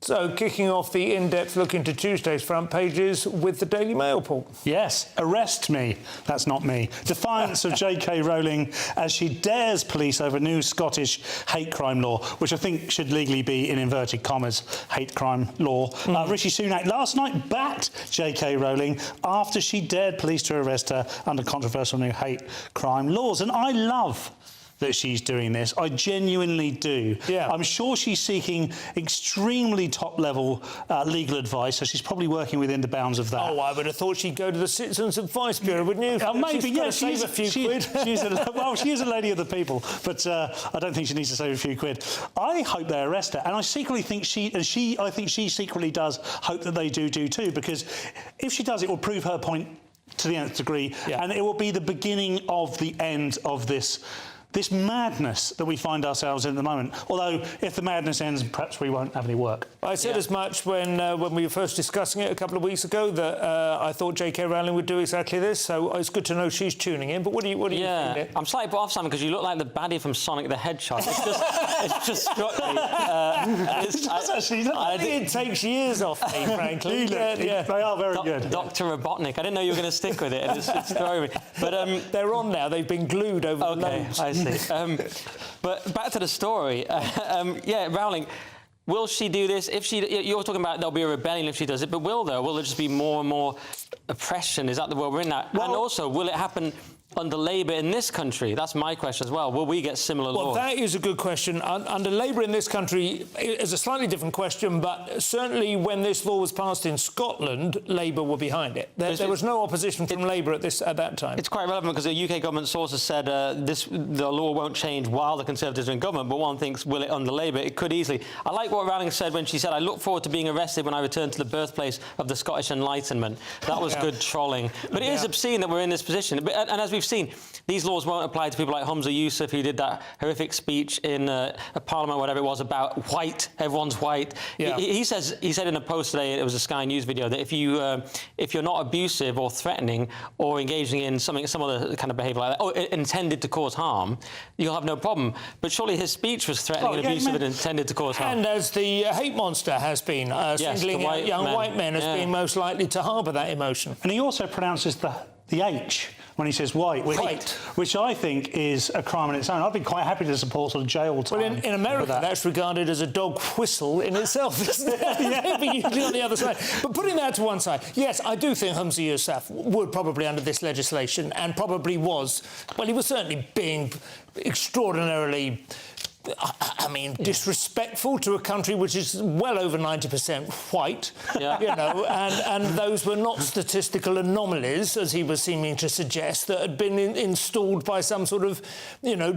So, kicking off the in-depth look into Tuesday's front pages with the Daily Mail, Paul. Yes, arrest me. That's not me. Defiance of J.K. Rowling as she dares police over new Scottish hate crime law, which I think should legally be, in inverted commas, hate crime law. Rishi Sunak last night backed J.K. Rowling after she dared police to arrest her under controversial new hate crime laws. And I love that she's doing this. I genuinely do. Yeah. I'm sure she's seeking extremely top-level legal advice, so she's probably working within the bounds of that. Oh, I would have thought she'd go to the Citizens Advice Bureau, wouldn't you? Maybe, yeah. Save a few quid. She is a lady of the people, but I don't think she needs to save a few quid. I hope they arrest her, and I secretly think I think she secretly does hope that they do too, because if she does, it will prove her point to the nth degree, and it will be the beginning of the end of this madness that we find ourselves in at the moment. Although, if the madness ends, perhaps we won't have any work. I said as much when we were first discussing it a couple of weeks ago that I thought J.K. Rowling would do exactly this. So it's good to know she's tuning in. But what do you think? I'm slightly put off, Simon, because you look like the baddie from Sonic the Hedgehog. It's just struck me. I think it takes years off me, frankly. They are very good. Dr. Robotnik. I didn't know you were going to stick with it. It's throwing me. But they're on now. They've been glued over the nose. I see. But back to the story. Rowling, will she do this? You're talking about there'll be a rebellion if she does it, but will there just be more and more oppression? Is that the world we're in now? Well, and also, will it happen under Labour in this country? That's my question as well. Will we get similar laws? Well, that is a good question. Under Labour in this country is a slightly different question, but certainly when this law was passed in Scotland, Labour were behind it. There was no opposition from Labour at that time. It's quite relevant because the UK government sources said the law won't change while the Conservatives are in government, but one thinks, will it under Labour? It could easily. I like what Rowling said when she said, I look forward to being arrested when I return to the birthplace of the Scottish Enlightenment. That was good trolling. But it is obscene that we're in this position. And as we've seen, these laws won't apply to people like Humza Yousaf, who did that horrific speech in a parliament, whatever it was, about white, everyone's white. Yeah. He said in a post today, it was a Sky News video, that if you're not abusive or threatening or engaging in some other kind of behaviour like that, or intended to cause harm, you'll have no problem. But surely his speech was threatening and abusive and intended to cause harm. And as the hate monster has been, singling out young white men as being most likely to harbour that emotion. And he also pronounces the H when he says white, which I think is a crime in its own. I'd be quite happy to support sort of jail time. Well, in America, that's regarded as a dog whistle in itself, isn't it? But usually on the other side. But putting that to one side, yes, I do think Humza Yousaf would probably, under this legislation, and probably was, well, he was certainly being extraordinarily, disrespectful to a country which is well over 90% white, and those were not statistical anomalies, as he was seeming to suggest, that had been installed by some sort of,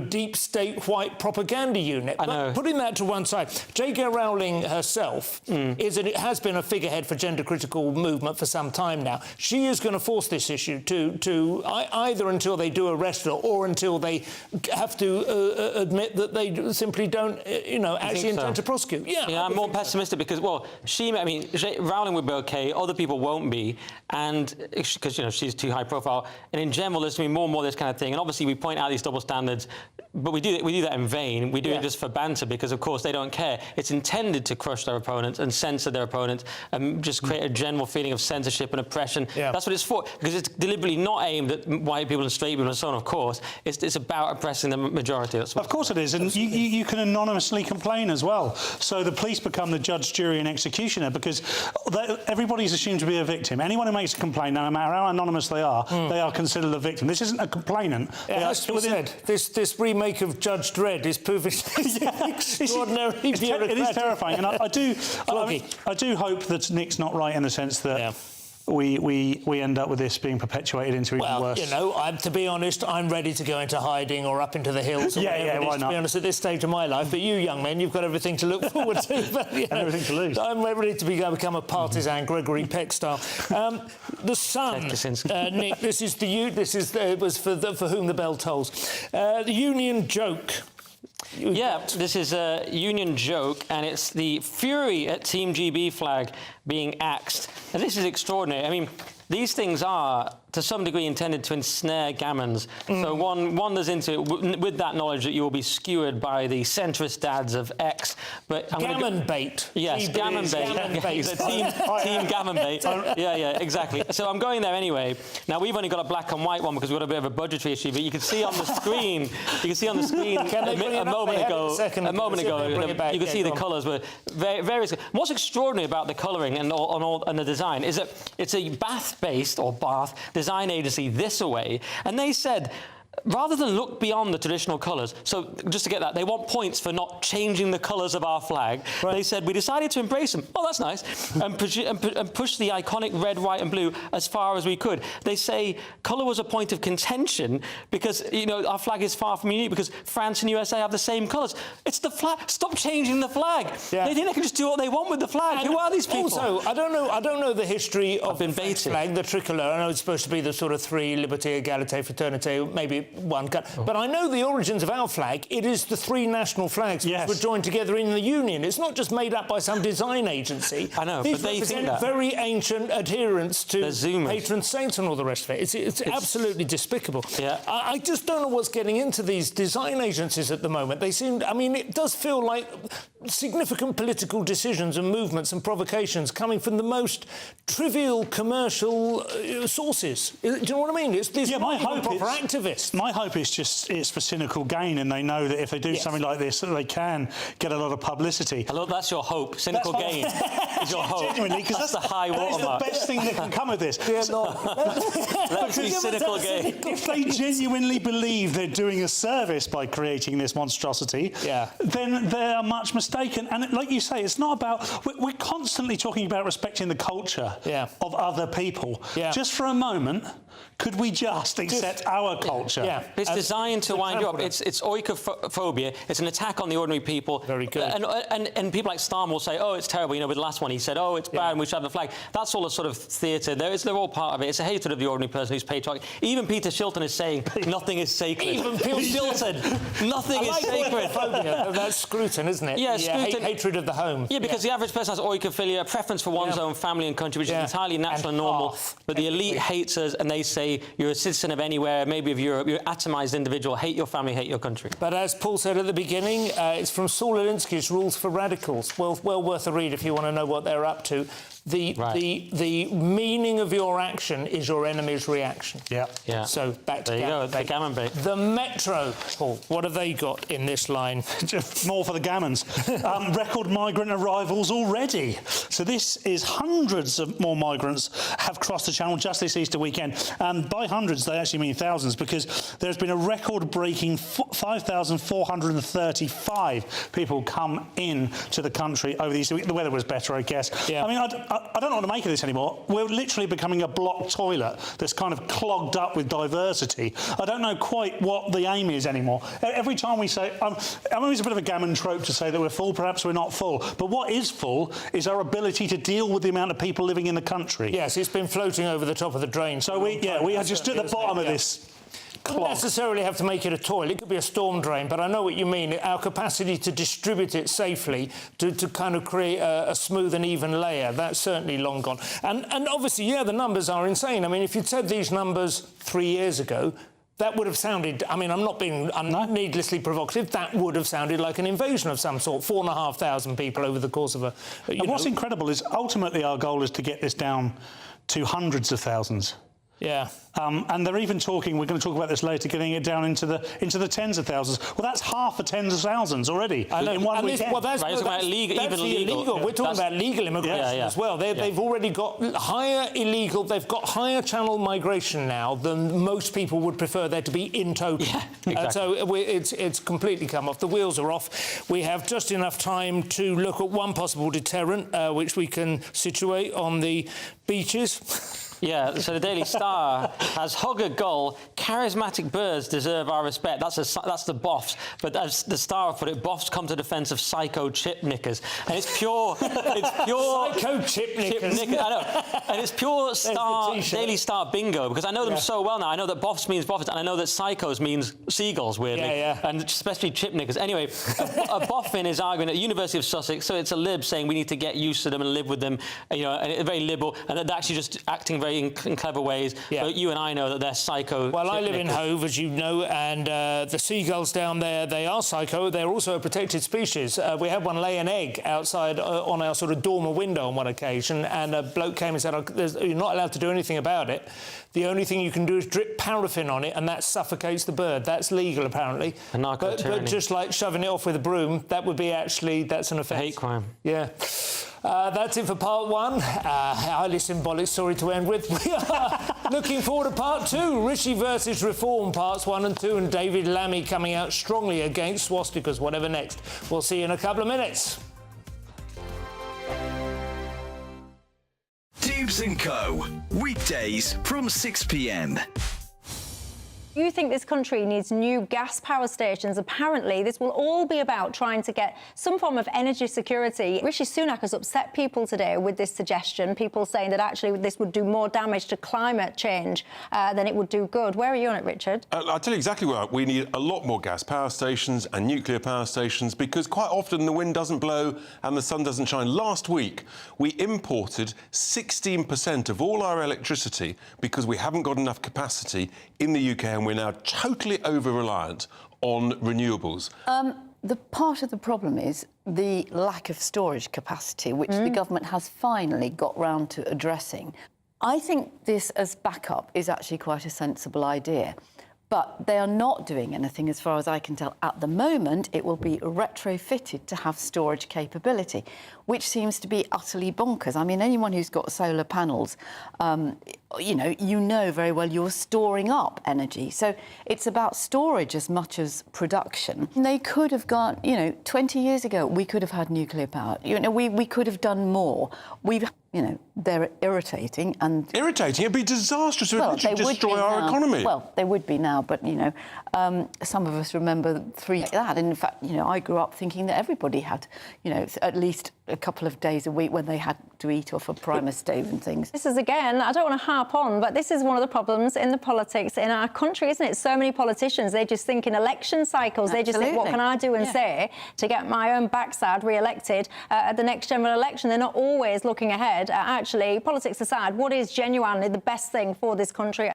deep state white propaganda unit. But putting that to one side, J.K. Rowling herself has been a figurehead for gender-critical movement for some time now. She is going to force this issue to either until they do arrest her or until they have to admit that they simply don't, actually intend to prosecute. Yeah, I'm more pessimistic because, Rowling would be okay, other people won't be, and because, she's too high profile. And in general, there's going to be more and more of this kind of thing. And obviously, we point out these double standards, but we do that in vain. We do it just for banter because, of course, they don't care. It's intended to crush their opponents and censor their opponents and just create a general feeling of censorship and oppression. Yeah. That's what it's for, because it's deliberately not aimed at white people and straight people and so on, of course. It's about oppressing the majority. That's what of course it is. And you can anonymously complain as well. So the police become the judge, jury and executioner because everybody's assumed to be a victim. Anyone who makes a complaint, no matter how anonymous they are considered a victim. This isn't a complainment. It has to be said, this remake of Judge Dredd is proving extraordinarily bureaucratic. It is terrifying. And I do hope that Nick's not right in the sense that... Yeah. We end up with this being perpetuated into even worse. To be honest, I'm ready to go into hiding or up into the hills. Why not? To be honest, at this stage of my life, but you young men, you've got everything to look forward to. But, and everything to lose. I'm ready to become a partisan, Gregory Peck style. The Sun, Nick. It was for whom the bell tolls. The Union joke. This is a union joke, and it's the fury at Team GB flag being axed. And this is extraordinary. I mean, these things are to some degree intended to ensnare gammons. So one wanders into it with that knowledge that you will be skewered by the centrist dads of X. But gammon bait. Yes, gammon bait. Gammon bait. Team gammon bait. Yeah, exactly. So I'm going there anyway. Now we've only got a black and white one because we've got a bit of a budgetary issue, but you can see on the screen. A moment ago. You can see the colours were various. What's extraordinary about the colouring and the design is that it's a Bath-based or Bath design agency, This Away, and they said, rather than look beyond the traditional colours, so just to get that, they want points for not changing the colours of our flag. Right. They said, we decided to embrace them. Oh, that's nice. and push the iconic red, white and blue as far as we could. They say colour was a point of contention because, you know, our flag is far from unique because France and USA have the same colours. It's the flag. Stop changing the flag. Yeah. They think they can just do what they want with the flag. And who are these people? Also, I don't know the history of the flag, the tricolour. I know it's supposed to be the sort of three, liberté, égalité, fraternité, maybe one cut. But I know the origins of our flag. It is the three national flags which were joined together in the Union. It's not just made up by some design agency. I know, These but they represent think that. Very ancient adherence to patron saints and all the rest of it. It's absolutely despicable. Yeah. I just don't know what's getting into these design agencies at the moment. They seem... I mean, it does feel like significant political decisions and movements and provocations coming from the most trivial commercial sources. Do you know what I mean? It's these proper activists. My hope is just it's for cynical gain, and they know that if they do something like this, that they can get a lot of publicity. Hello, that's your hope. Cynical gain is your hope. Genuinely, because that's the high watermark. That's the best thing that can come of this. Let's be cynical gain. If they genuinely believe they're doing a service by creating this monstrosity, then they are much mistaken. And like you say, it's not about... We're constantly talking about respecting the culture of other people. Just for a moment, could we just accept our culture? It's designed to wind you up. It's oikophobia. It's an attack on the ordinary people. Very good. And people like Starmer will say, oh, it's terrible. You know, with the last one, he said, oh, it's bad and we should have the flag. That's all a sort of theatre. They're all part of it. It's a hatred of the ordinary person who's patriotic. Even Peter Shilton is saying nothing is sacred. Even Peter Shilton, nothing is sacred. That's Scruton, isn't it? Yeah, Scruton. Hatred of the home. Yeah, because the average person has oikophilia, a preference for one's own family and country, which is entirely natural and normal. But the elite hates us, and they say you're a citizen of anywhere, maybe of Europe, you're an atomized individual, hate your family, hate your country. But as Paul said at the beginning, it's from Saul Alinsky's Rules for Radicals. Well worth a read if you want to know what they're up to. The meaning of your action is your enemy's reaction. Yeah. So back to the gammon bait. The Metro, Paul, what have they got in this line? More for the gammons. Record migrant arrivals already. So this is hundreds of more migrants have crossed the Channel just this Easter weekend. By hundreds, they actually mean thousands, because there's been a record-breaking 5,435 people come in to the country over the Easter week. The weather was better, I guess. Yeah. I mean, I don't know what to make of this anymore. We're literally becoming a blocked toilet that's kind of clogged up with diversity. I don't know quite what the aim is anymore. Every time we say... I mean, it's a bit of a gammon trope to say that we're full, perhaps we're not full. But what is full is our ability to deal with the amount of people living in the country. Yes, it's been floating over the top of the drain. So we are just at the bottom of this... Don't necessarily have to make it a toilet. It could be a storm drain, but I know what you mean. Our capacity to distribute it safely, to kind of create a smooth and even layer, that's certainly long gone. And obviously, the numbers are insane. I mean, if you'd said these numbers 3 years ago, that would have sounded... I mean, I'm not being needlessly provocative. That would have sounded like an invasion of some sort. 4,500 people over the course of a... And what's incredible is ultimately our goal is to get this down to hundreds of thousands. Yeah. And they're even talking, we're going to talk about this later, getting it down into the tens of thousands. Well, that's half the tens of thousands already in one weekend. That's illegal. We're talking about legal immigration as well. They've already got higher illegal, they've got higher channel migration now than most people would prefer there to be in total. Yeah, exactly. So it's completely come off. The wheels are off. We have just enough time to look at one possible deterrent, which we can situate on the beaches. Yeah, so the Daily Star has hug a gull, charismatic birds deserve our respect. That's the boffs. But as the Star put it, boffs come to defence of psycho chip knickers. And it's pure... Psycho chip knickers. I know. And it's pure Daily Star bingo, because I know them so well now. I know that boffs means boffins, and I know that psychos means seagulls, weirdly. And especially chip knickers. Anyway, a boffin is arguing at the University of Sussex, so it's a lib saying we need to get used to them and live with them, you know, and very liberal, and they're actually just acting very very in clever ways. Yeah. But you and I know that they're psycho. Well, I live in Hove, as you know, and the seagulls down there, they are psycho. They're also a protected species. We had one lay an egg outside on our sort of dormer window on one occasion, and a bloke came and said, you're not allowed to do anything about it. The only thing you can do is drip paraffin on it, and that suffocates the bird. That's legal, apparently. But just like shoving it off with a broom, that would be that's an offence. Hate crime. Yeah. That's it for part one. Highly symbolic story to end with. We are looking forward to part two. Rishi versus Reform, parts 1 and 2, and David Lamy coming out strongly against swastikas, whatever next. We'll see you in a couple of minutes. Dubes & Co. Weekdays from 6 p.m. You think this country needs new gas power stations. Apparently, this will all be about trying to get some form of energy security. Rishi Sunak has upset people today with this suggestion, people saying that actually this would do more damage to climate change than it would do good. Where are you on it, Richard? I'll tell you exactly where. We need a lot more gas power stations and nuclear power stations because quite often the wind doesn't blow and the sun doesn't shine. Last week, we imported 16% of all our electricity because we haven't got enough capacity in the UK, and we're now totally over-reliant on renewables. The part of the problem is the lack of storage capacity, which the government has finally got round to addressing. I think this as backup is actually quite a sensible idea. But they are not doing anything, as far as I can tell. At the moment, it will be retrofitted to have storage capability, which seems to be utterly bonkers. I mean, anyone who's got solar panels, you know very well you're storing up energy. So it's about storage as much as production. They could have gone, 20 years ago, we could have had nuclear power. We could have done more. They're irritating and... Irritating? It'd be disastrous. It would literally destroy our economy. Well, they would be now, but, some of us remember 3 like that. And in fact, I grew up thinking that everybody had, at least a couple of days a week when they had to eat off a primus stove and things. This is, again, I don't want to harp on, but this is one of the problems in the politics in our country, isn't it? So many politicians, they just think in election cycles. Absolutely. They just think, what can I do and say to get my own backside re-elected at the next general election? They're not always looking ahead at actually, politics aside, what is genuinely the best thing for this country?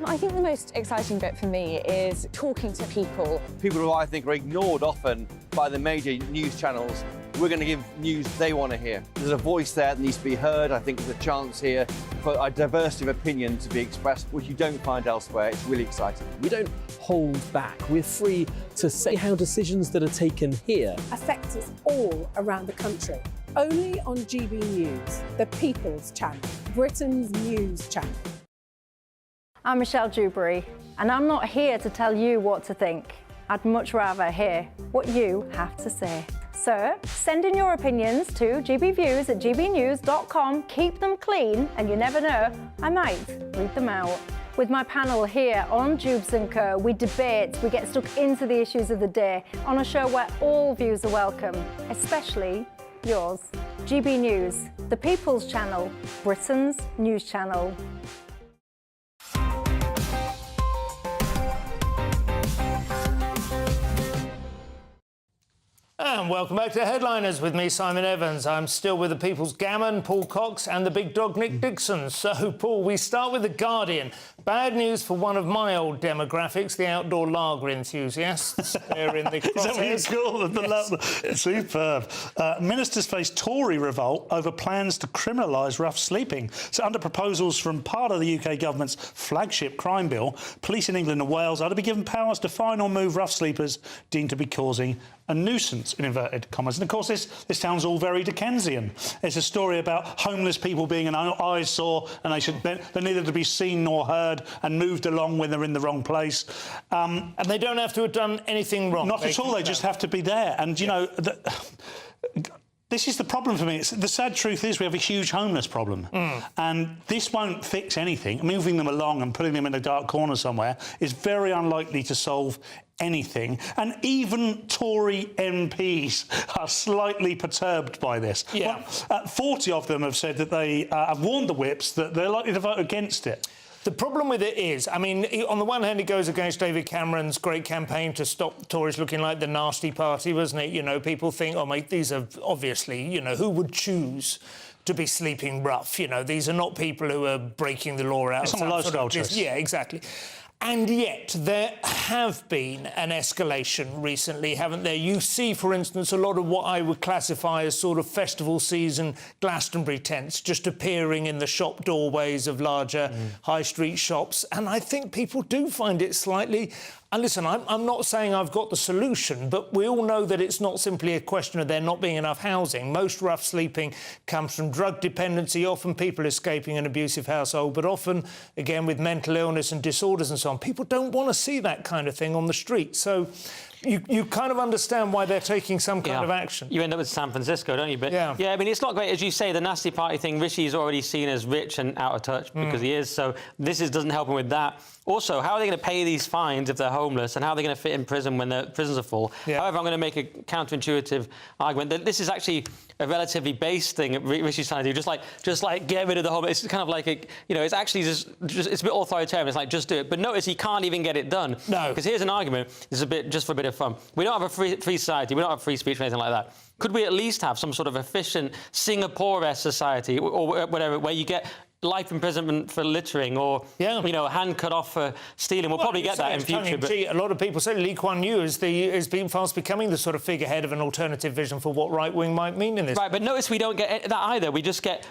I think the most exciting bit for me is talking to people. People who I think are ignored often by the major news channels. We're going to give news they want to hear. There's a voice there that needs to be heard. I think there's a chance here for a diversity of opinion to be expressed, which you don't find elsewhere. It's really exciting. We don't hold back. We're free to say how decisions that are taken here affect us all around the country. Only on GBNews, the People's Channel, Britain's news channel. I'm Michelle Dewberry, and I'm not here to tell you what to think. I'd much rather hear what you have to say. So, send in your opinions to gbviews@gbnews.com. Keep them clean, and you never know, I might read them out. With my panel here on Dubes & Co, we debate, we get stuck into the issues of the day on a show where all views are welcome, especially yours. GB News, the People's Channel, Britain's news channel. And welcome back to Headliners with me, Simon Evans. I'm still with the People's Gammon, Paul Cox, and the big dog, Nick Dixon. So, Paul, we start with The Guardian. Bad news for one of my old demographics, the outdoor lager enthusiasts. They're in the crosshairs. Is that what you call them? Yes. Superb. Ministers face Tory revolt over plans to criminalise rough sleeping. So, under proposals from part of the UK government's flagship crime bill, police in England and Wales are to be given powers to fine or move rough sleepers deemed to be causing a nuisance, in inverted commas. And, of course, this sounds all very Dickensian. It's a story about homeless people being an eyesore and they're neither to be seen nor heard and moved along when they're in the wrong place. And they don't have to have done anything wrong. Not at all. They just have to be there. And, this is the problem for me. The sad truth is we have a huge homeless problem. And this won't fix anything. Moving them along and putting them in a dark corner somewhere is very unlikely to solve anything. And even Tory MPs are slightly perturbed by this. Yeah. 40 of them have said that they have warned the whips that they're likely to vote against it. The problem with it is, I mean, on the one hand, it goes against David Cameron's great campaign to stop Tories looking like the nasty party, wasn't it? People think, oh, mate, these are obviously, who would choose to be sleeping rough. You know, these are not people who are breaking the law out. It's not a lifestyle choice. Yeah, exactly. And yet there have been an escalation recently, haven't there? You see, for instance, a lot of what I would classify as sort of festival season Glastonbury tents just appearing in the shop doorways of larger high street shops. And I think people do find it slightly... And listen, I'm not saying I've got the solution, but we all know that it's not simply a question of there not being enough housing. Most rough sleeping comes from drug dependency, often people escaping an abusive household, but often, again, with mental illness and disorders and so on. People don't want to see that kind of thing on the street. So you kind of understand why they're taking some kind of action. You end up with San Francisco, don't you? But yeah, I mean, it's not great. As you say, the nasty party thing, Rishi's already seen as rich and out of touch because he is, so this doesn't help him with that. Also, how are they going to pay these fines if they're homeless, and how are they going to fit in prison when the prisons are full? However, I'm going to make a counterintuitive argument that this is actually a relatively base thing that Rishi's trying to do, just like get rid of the homeless. It's kind of like it's actually just it's a bit authoritarian. It's like just do it. But notice he can't even get it done. No, because here's an argument. This is just for a bit of fun. We don't have a free society. We don't have free speech or anything like that. Could we at least have some sort of efficient Singapore-esque society or whatever, where you get life imprisonment for littering or, you know, a hand cut off for stealing? We'll probably get that in future. But a lot of people say Lee Kuan Yew is being fast becoming the sort of figurehead of an alternative vision for what right-wing might mean in this. Right, but notice we don't get that either. We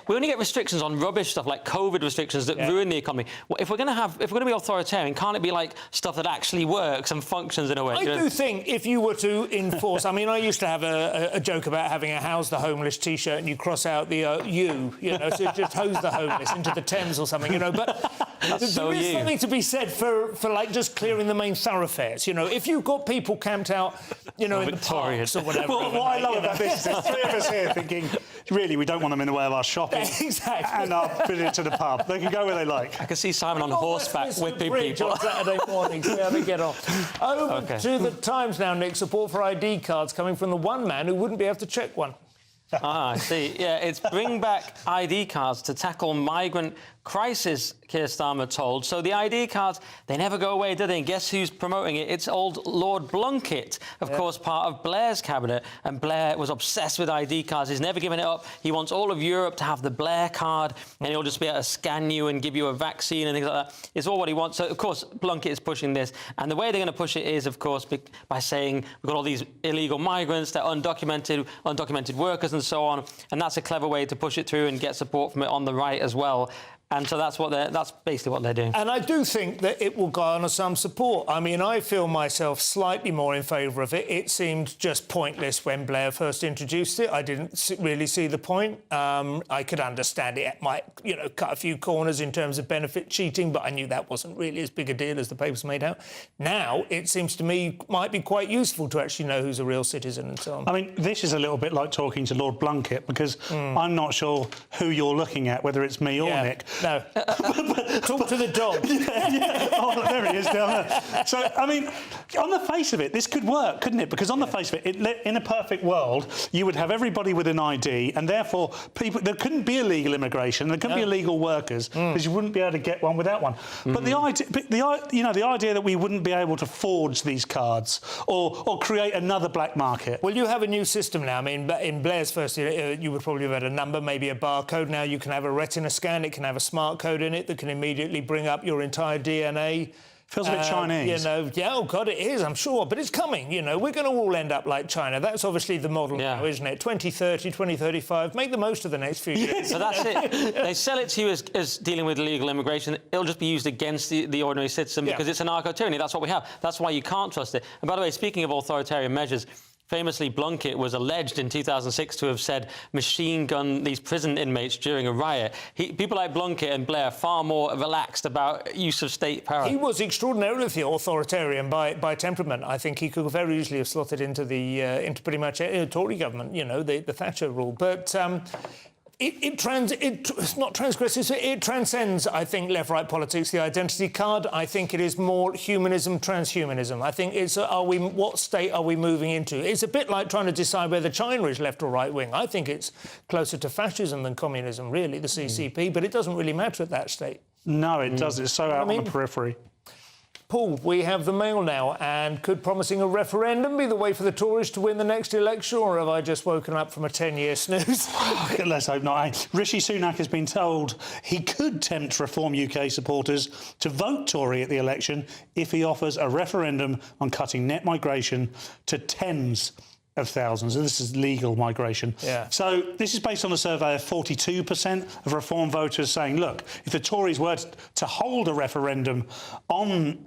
only get restrictions on rubbish stuff like COVID restrictions that ruin the economy. Well, if we're going to be authoritarian, can't it be like stuff that actually works and functions in a way? I do think if you were to enforce... I mean, I used to have a joke about having a House the Homeless T-shirt and you cross out the you know, so just hose the homeless into the Thames or something, you know, but there is something to be said for like just clearing the main thoroughfares, you know. If you've got people camped out, you know, in the parks or whatever. Well, what I love about this is there's three of us here thinking, really, we don't want them in the way of our shopping. Exactly. And our visit to the pub. They can go where they like. I can see Simon on horseback whipping people. On Saturday morning, see how they get on. Over to the Times now, Nick. Support for ID cards coming from the one man who wouldn't be able to check one. I see. Yeah, it's bring back ID cards to tackle migrant crisis, Keir Starmer told. So the ID cards, they never go away, do they? And guess who's promoting it? It's old Lord Blunkett, of course, part of Blair's cabinet. And Blair was obsessed with ID cards. He's never given it up. He wants all of Europe to have the Blair card, and he'll just be able to scan you and give you a vaccine and things like that. It's all what he wants. So, of course, Blunkett is pushing this. And the way they're going to push it is, of course, by saying we've got all these illegal migrants, they're undocumented workers and so on. And that's a clever way to push it through and get support from it on the right as well. And so that's basically what they're doing. And I do think that it will garner some support. I mean, I feel myself slightly more in favour of it. It seemed just pointless when Blair first introduced it. I didn't really see the point. I could understand it might, you know, cut a few corners in terms of benefit cheating, but I knew that wasn't really as big a deal as the papers made out. Now, it seems to me might be quite useful to actually know who's a real citizen and so on. I mean, this is a little bit like talking to Lord Blunkett, because I'm not sure who you're looking at, whether it's me or Nick. No. Talk to the dog. Oh, there he is down there. So, I mean, on the face of it, this could work, couldn't it? Because on the face of it, in a perfect world, you would have everybody with an ID, and therefore there couldn't be illegal immigration, there couldn't be illegal workers, because you wouldn't be able to get one without one. But the idea that we wouldn't be able to forge these cards or create another black market. Well, you have a new system now. I mean, in Blair's first year, you would probably have had a number, maybe a barcode. Now you can have a retina scan. It can have a smart code in it that can immediately bring up your entire DNA. Feels a bit Chinese. You know, yeah, oh God, it is, I'm sure. But it's coming, you know. We're going to all end up like China. That's obviously the model now, isn't it? 2030, 2035. Make the most of the next few years. So that's it. They sell it to you as dealing with illegal immigration. It'll just be used against the ordinary citizen because it's a narco-tyranny. That's what we have. That's why you can't trust it. And by the way, speaking of authoritarian measures, famously, Blunkett was alleged in 2006 to have said machine gun these prison inmates during a riot. People like Blunkett and Blair are far more relaxed about use of state power. He was extraordinarily authoritarian by temperament. I think he could very easily have slotted into into pretty much a Tory government, you know, the Thatcher rule. But it transcends, I think, left-right politics, the identity card. I think it is more humanism, transhumanism. I think it's, what state are we moving into? It's a bit like trying to decide whether China is left or right-wing. I think it's closer to fascism than communism, really, the CCP, but it doesn't really matter at that state. No, it doesn't. It's so out on the periphery. Paul, we have the mail now, and could promising a referendum be the way for the Tories to win the next election, or have I just woken up from a 10-year snooze? Let's hope not. Rishi Sunak has been told he could tempt Reform UK supporters to vote Tory at the election if he offers a referendum on cutting net migration to tens of thousands, and this is legal migration. Yeah. So this is based on a survey of 42% of Reform voters saying, look, if the Tories were to hold a referendum on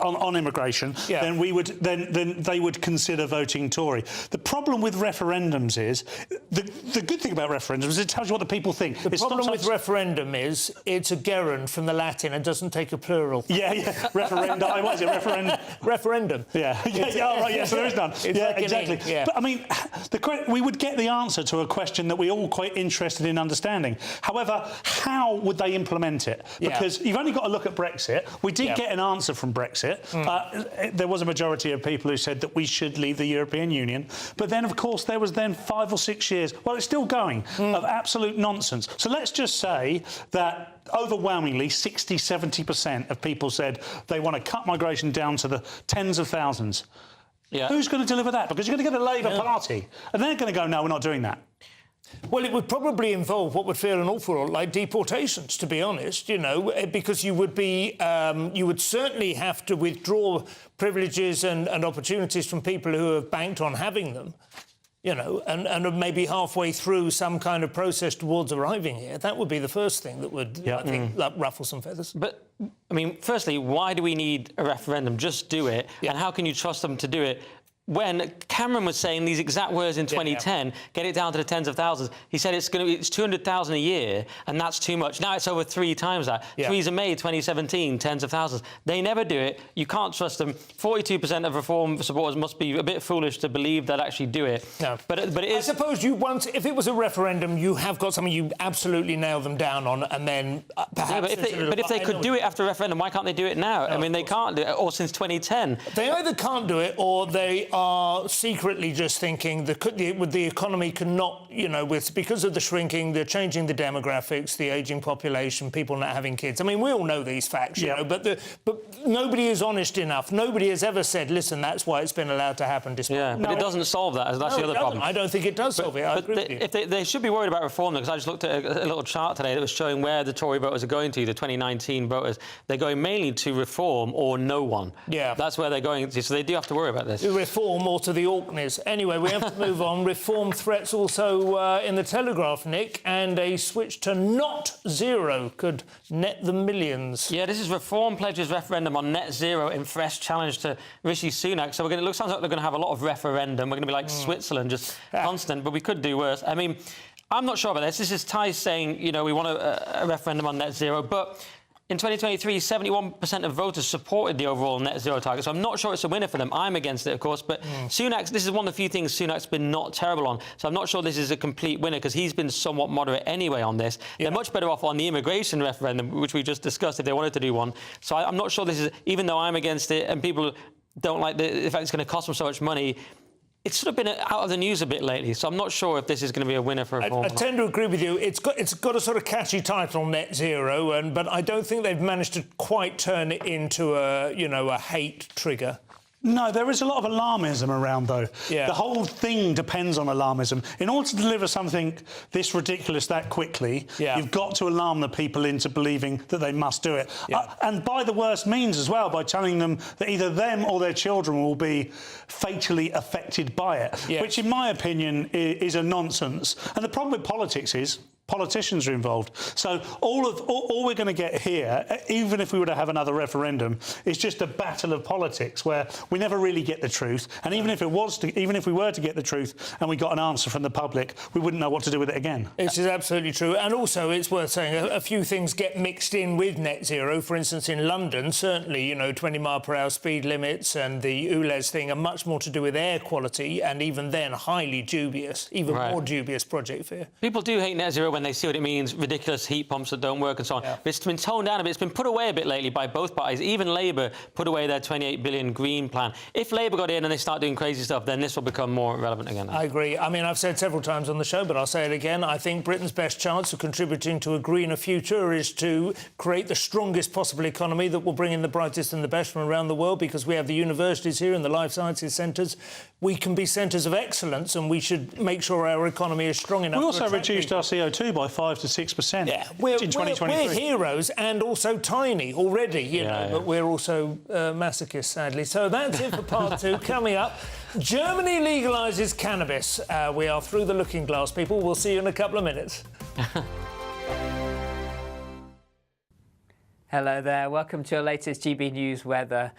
on immigration, then then they would consider voting Tory. The problem with referendums is the good thing about referendums is it tells you what the people think. The problem with referendum is it's a gerund from the Latin and doesn't take a plural. Yeah. Referenda. What is it? Referendum. Yeah. Oh, right. Yeah. So there is none. Like exactly. Yeah. But I mean, we would get the answer to a question that we're all quite interested in understanding. However, how would they implement it? Because you've only got to look at Brexit. We did get an answer from Brexit. There was a majority of people who said that we should leave the European Union. But then, of course, there was then 5 or 6 years, well, it's still going, of absolute nonsense. So let's just say that overwhelmingly 60-70% of people said they want to cut migration down to the tens of thousands. Yeah. Who's going to deliver that? Because you're going to get a Labour Party, and they're going to go, no, we're not doing that. Well, it would probably involve what would feel an awful lot like deportations, to be honest, you know, because you would be, you would certainly have to withdraw privileges and opportunities from people who have banked on having them, you know, and maybe halfway through some kind of process towards arriving here. That would be the first thing that would, I think, ruffle some feathers. But, I mean, firstly, why do we need a referendum? Just do it. And how can you trust them to do it? When Cameron was saying these exact words in 2010, get it down to the tens of thousands, he said it's 200,000 a year, and that's too much. Now it's over 3 times that. Theresa May, 2017, tens of thousands. They never do it. You can't trust them. 42% of Reform supporters must be a bit foolish to believe they'll actually do it. No. But it is... I suppose if it was a referendum, you have got something you absolutely nail them down on, and then perhaps... Yeah, but if they could do it after a referendum, why can't they do it now? No, I mean, they can't do it, or since 2010. They either can't do it, or they are secretly just thinking the economy cannot, you know, because of the shrinking, the changing the demographics, the ageing population, people not having kids. I mean, we all know these facts, you know, but nobody is honest enough. Nobody has ever said, listen, that's why it's been allowed to happen. But it doesn't solve that. That's the other problem. I don't think it does solve it. I agree with you. If they should be worried about reform, because I just looked at a little chart today that was showing where the Tory voters are going to, the 2019 voters. They're going mainly to Reform or no one. Yeah. That's where they're going to, so they do have to worry about this. Reform or to the Orkneys. Anyway, we have to move on. Reform threats also in the Telegraph, Nick, and a switch to not zero could net them millions. Yeah, this is Reform pledges referendum on net zero in fresh challenge to Rishi Sunak. So it looks like they're going to have a lot of referendum. We're going to be like Switzerland, just constant, but we could do worse. I mean, I'm not sure about this. This is Ty saying, you know, we want a referendum on net zero, but in 2023, 71% of voters supported the overall net zero target, so I'm not sure it's a winner for them. I'm against it, of course, but Sunak, this is one of the few things Sunak's been not terrible on, so I'm not sure this is a complete winner, because he's been somewhat moderate anyway on this. They're much better off on the immigration referendum, which we just discussed, if they wanted to do one. So I'm not sure this is, even though I'm against it and people don't like the fact it's going to cost them so much money, it's sort of been out of the news a bit lately, so I'm not sure if this is going to be a winner for Reform. I tend to agree with you. It's got a sort of catchy title, Net Zero, but I don't think they've managed to quite turn it into a hate trigger. No, there is a lot of alarmism around, though. Yeah. The whole thing depends on alarmism. In order to deliver something this ridiculous that quickly, you've got to alarm the people into believing that they must do it. And by the worst means as well, by telling them that either them or their children will be fatally affected by it, which, in my opinion, is a nonsense. And the problem with politics is politicians are involved. So all we're going to get here, even if we were to have another referendum, is just a battle of politics where we never really get the truth. And even if we were to get the truth and we got an answer from the public, we wouldn't know what to do with it again. This is absolutely true. And also, it's worth saying a few things get mixed in with net zero. For instance, in London, certainly, you know, 20-mile-per-hour speed limits and the ULEZ thing are much more to do with air quality, and even then highly dubious, even more dubious project fear. People do hate net zero when when they see what it means, ridiculous heat pumps that don't work and so on. But it's been toned down a bit. It's been put away a bit lately by both parties. Even Labour put away their 28 billion green plan. If Labour got in and they start doing crazy stuff, then this will become more relevant again. I agree. I mean, I've said several times on the show, but I'll say it again. I think Britain's best chance of contributing to a greener future is to create the strongest possible economy that will bring in the brightest and the best from around the world, because we have the universities here and the life sciences centres. We can be centres of excellence, and we should make sure our economy is strong enough. We also reduced our CO2 by 5 to 6%. Yeah, in 2023. we're heroes and also tiny already, you know, but we're also masochists, sadly. So that's it for part 2. Coming up, Germany legalises cannabis. We are through the looking glass, people. We'll see you in a couple of minutes. Hello there, welcome to your latest GB News weather.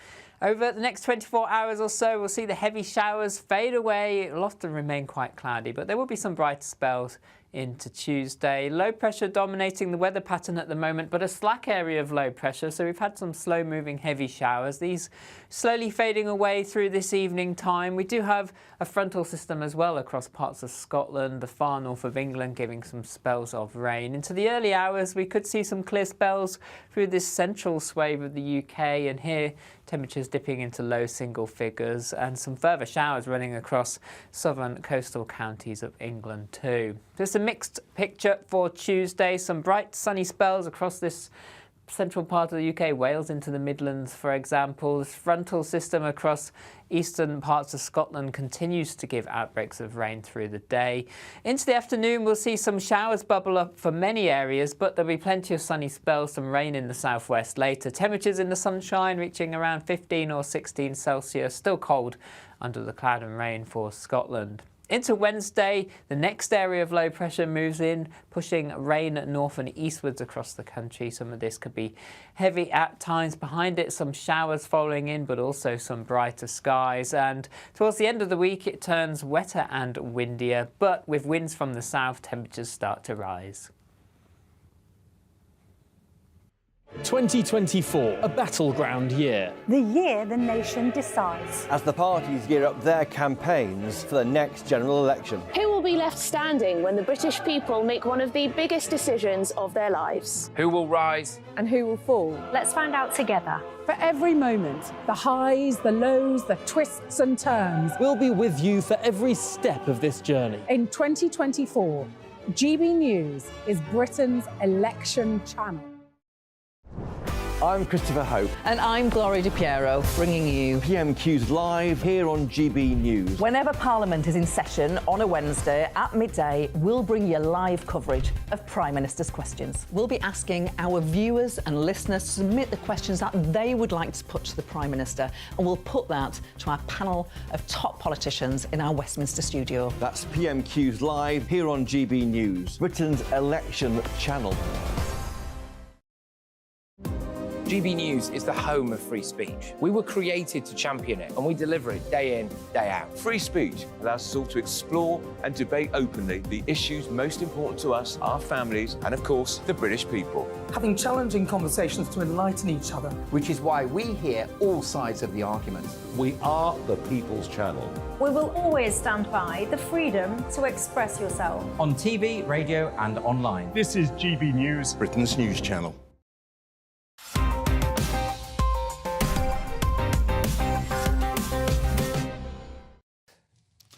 Over the next 24 hours or so, we'll see the heavy showers fade away. It'll often remain quite cloudy, but there will be some brighter spells into Tuesday. Low pressure dominating the weather pattern at the moment, but a slack area of low pressure, so we've had some slow-moving heavy showers. These slowly fading away through this evening time. We do have a frontal system as well across parts of Scotland, the far north of England, giving some spells of rain. Into the early hours, we could see some clear spells through this central swathe of the UK, and here temperatures dipping into low single figures, and some further showers running across southern coastal counties of England too. Just a mixed picture for Tuesday. Some bright sunny spells across this central part of the UK, Wales into the Midlands, for example. This frontal system across eastern parts of Scotland continues to give outbreaks of rain through the day. Into the afternoon, we'll see some showers bubble up for many areas, but there'll be plenty of sunny spells, some rain in the southwest later. Temperatures in the sunshine reaching around 15 or 16 Celsius, still cold under the cloud and rain for Scotland. Into Wednesday, the next area of low pressure moves in, pushing rain north and eastwards across the country. Some of this could be heavy at times. Behind it, some showers falling in, but also some brighter skies. And towards the end of the week, it turns wetter and windier, but with winds from the south, temperatures start to rise. 2024, a battleground year. The year the nation decides. As the parties gear up their campaigns for the next general election. Who will be left standing when the British people make one of the biggest decisions of their lives? Who will rise? And who will fall? Let's find out together. For every moment, the highs, the lows, the twists and turns. We'll be with you for every step of this journey. In 2024, GB News is Britain's election channel. I'm Christopher Hope. And I'm Gloria Di Piero, bringing you PMQ's live here on GB News. Whenever Parliament is in session on a Wednesday at midday, we'll bring you live coverage of Prime Minister's questions. We'll be asking our viewers and listeners to submit the questions that they would like to put to the Prime Minister, and we'll put that to our panel of top politicians in our Westminster studio. That's PMQ's live here on GB News, Britain's election channel. GB News is the home of free speech. We were created to champion it, and we deliver it day in, day out. Free speech allows us all to explore and debate openly the issues most important to us, our families, and of course, the British people. Having challenging conversations to enlighten each other. Which is why we hear all sides of the argument. We are the People's Channel. We will always stand by the freedom to express yourself. On TV, radio and online. This is GB News, Britain's news channel.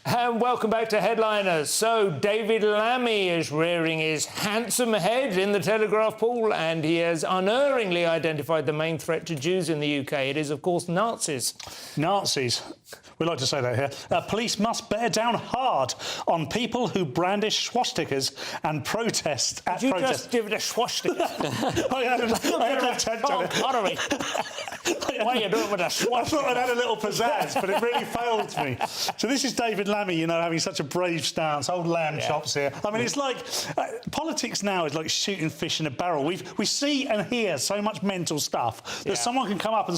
And welcome back to Headliners. So, David Lamy is rearing his handsome head in the Telegraph pool, and he has unerringly identified the main threat to Jews in the UK. It is, of course, Nazis. Nazis. We like to say that here. Police must bear down hard on people who brandish swastikas and protest at Did you protests. just give it a swastika? I had an attempt on it. Connery. What are you doing with a swastika? I thought I'd had a little pizzazz, but it really failed me. So this is David Lamy, you know, having such a brave stance. Old lamb chops here. I mean, it's like politics now is like shooting fish in a barrel. We see and hear so much mental stuff that someone can come out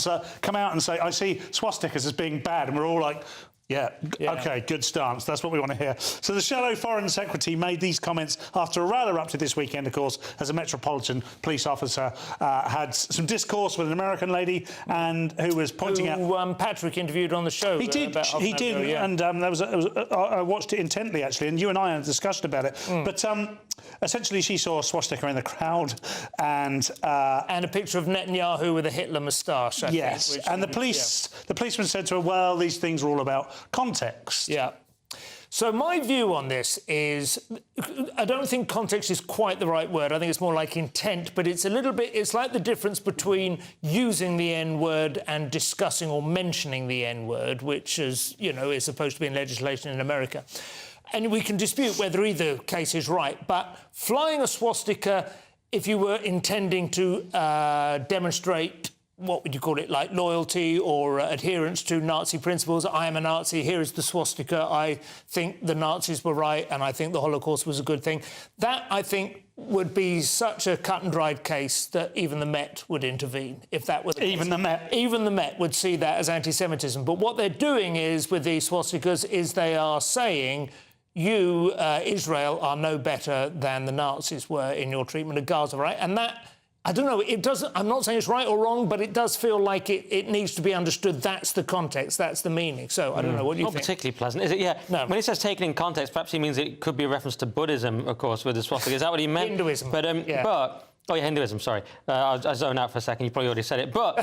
and say, I see swastikas as being bad, and we're all like, OK, good stance. That's what we want to hear. So the shallow Foreign Secretary made these comments after a row erupted this weekend, of course, as a Metropolitan Police officer had some discourse with an American lady and who was pointing out... Patrick interviewed on the show. He did, and I watched it intently, actually, and you and I had a discussion about it. But essentially, she saw a swastika in the crowd and a picture of Netanyahu with a Hitler moustache. I yes, think, and the policeman said to her, "Well, these things are all about context." Yeah. So my view on this is, I don't think context is quite the right word. I think it's more like intent, but it's a little bit, it's like the difference between using the N-word and discussing or mentioning the N-word, which is, you know, is supposed to be in legislation in America. And we can dispute whether either case is right, but flying a swastika, if you were intending to demonstrate, what would you call it, like loyalty or adherence to Nazi principles. I am a Nazi, here is the swastika, I think the Nazis were right and I think the Holocaust was a good thing. That, I think, would be such a cut-and-dried case that even the Met would intervene, if that were the case. Even the Met? Even the Met would see that as anti-Semitism. But what they're doing is, with these swastikas, is they are saying, you, Israel, are no better than the Nazis were in your treatment of Gaza, right? And that... I don't know, it doesn't... I'm not saying it's right or wrong, but it does feel like it needs to be understood. That's the context, that's the meaning. So, I don't know, what do you think? Not particularly pleasant, is it? Yeah. No. When it says taken in context, perhaps he means it could be a reference to Buddhism, of course, with the swastika. Is that what he meant? Hinduism. But, oh, yeah, Hinduism, sorry. I zoned out for a second. You probably already said it. But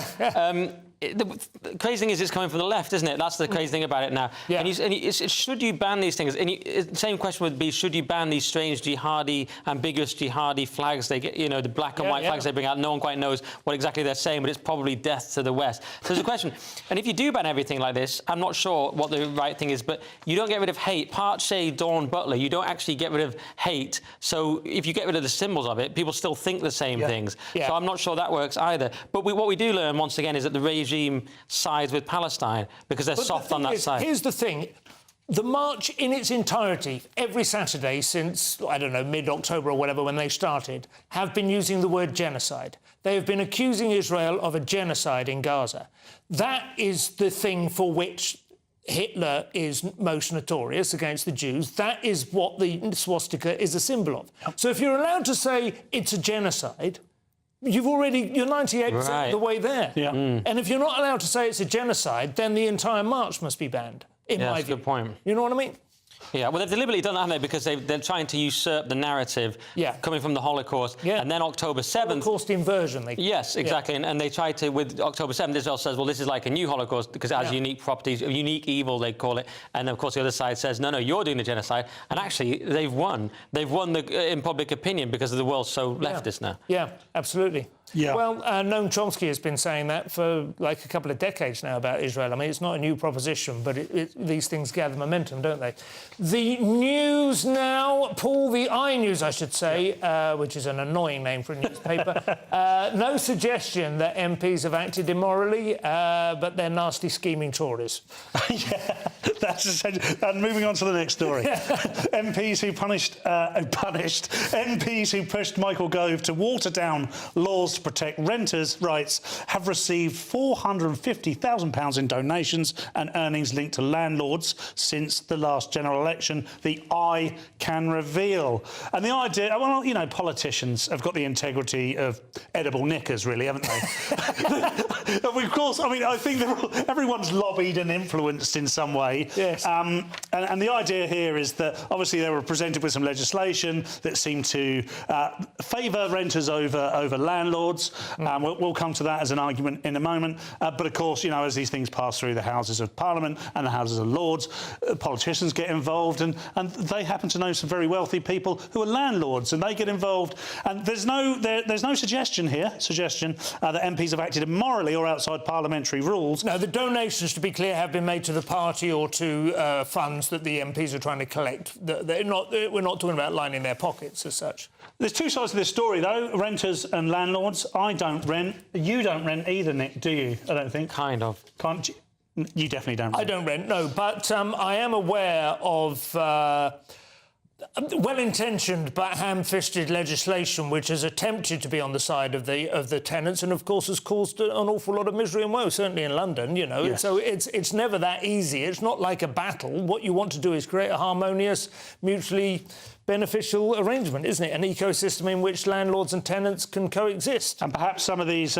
the crazy thing is it's coming from the left, isn't it? That's the crazy thing about it now. Yeah. And should you ban these things? And the same question would be, should you ban these strange jihadi, ambiguous jihadi flags they get, you know, the black and white flags they bring out? No one quite knows what exactly they're saying, but it's probably death to the West. So there's a question. And if you do ban everything like this, I'm not sure what the right thing is, but you don't get rid of hate. Part say Dawn Butler, you don't actually get rid of hate. So if you get rid of the symbols of it, people still think the same things. Yeah. So I'm not sure that works either. But what we do learn, once again, is that the regime sides with Palestine because they're soft on that side. Here's the thing. The march in its entirety, every Saturday since, I don't know, mid-October or whatever, when they started, have been using the word genocide. They have been accusing Israel of a genocide in Gaza. That is the thing for which Hitler is most notorious, against the Jews. That is what the swastika is a symbol of. So if you're allowed to say it's a genocide, you're 98% of the way there. Yeah. And if you're not allowed to say it's a genocide, then the entire march must be banned, in my view. That's a good point. You know what I mean? Yeah, well, they've deliberately done that, haven't they? Because they're trying to usurp the narrative coming from the Holocaust. Yeah. And then October 7th... Holocaust inversion. Yes, exactly. Yeah. And they tried to, with October 7th, Israel says, well, this is like a new Holocaust because it has unique properties, unique evil, they call it. And, of course, the other side says, no, you're doing the genocide. And actually, they've won. They've won in public opinion because the world's so leftist now. Yeah, absolutely. Yeah. Well, Noam Chomsky has been saying that for like a couple of decades now about Israel. I mean, it's not a new proposition, but these things gather momentum, don't they? The news now, Paul, the iNews, I should say, which is an annoying name for a newspaper. No suggestion that MPs have acted immorally, but they're nasty, scheming Tories. Yeah, that's essential. And moving on to the next story. MPs who MPs who pushed Michael Gove to water down laws to protect renters' rights have received £450,000 in donations and earnings linked to landlords since the last general election, the eye can reveal. And the idea, well, you know, politicians have got the integrity of edible knickers, really, haven't they? Of course, I mean, I think everyone's lobbied and influenced in some way. Yes. And the idea here is that, obviously, they were presented with some legislation that seemed to favour renters over landlords. We'll come to that as an argument in a moment. But, of course, you know, as these things pass through the Houses of Parliament and the Houses of Lords, politicians get involved, and they happen to know some very wealthy people who are landlords, and they get involved. And there's no suggestion here that MPs have acted immorally or outside parliamentary rules. No, the donations, to be clear, have been made to the party or to funds that the MPs are trying to collect. We're not talking about lining their pockets as such. There's two sides to this story, though, renters and landlords. I don't rent. You don't rent either, Nick, do you? I don't think. Kind of. Can't you? You definitely don't rent. I don't rent, no, but I am aware of well-intentioned but ham-fisted legislation which has attempted to be on the side of the tenants and, of course, has caused an awful lot of misery and woe, certainly in London, you know. Yes. So it's never that easy. It's not like a battle. What you want to do is create a harmonious, mutually beneficial arrangement, isn't it? An ecosystem in which landlords and tenants can coexist. And perhaps some of these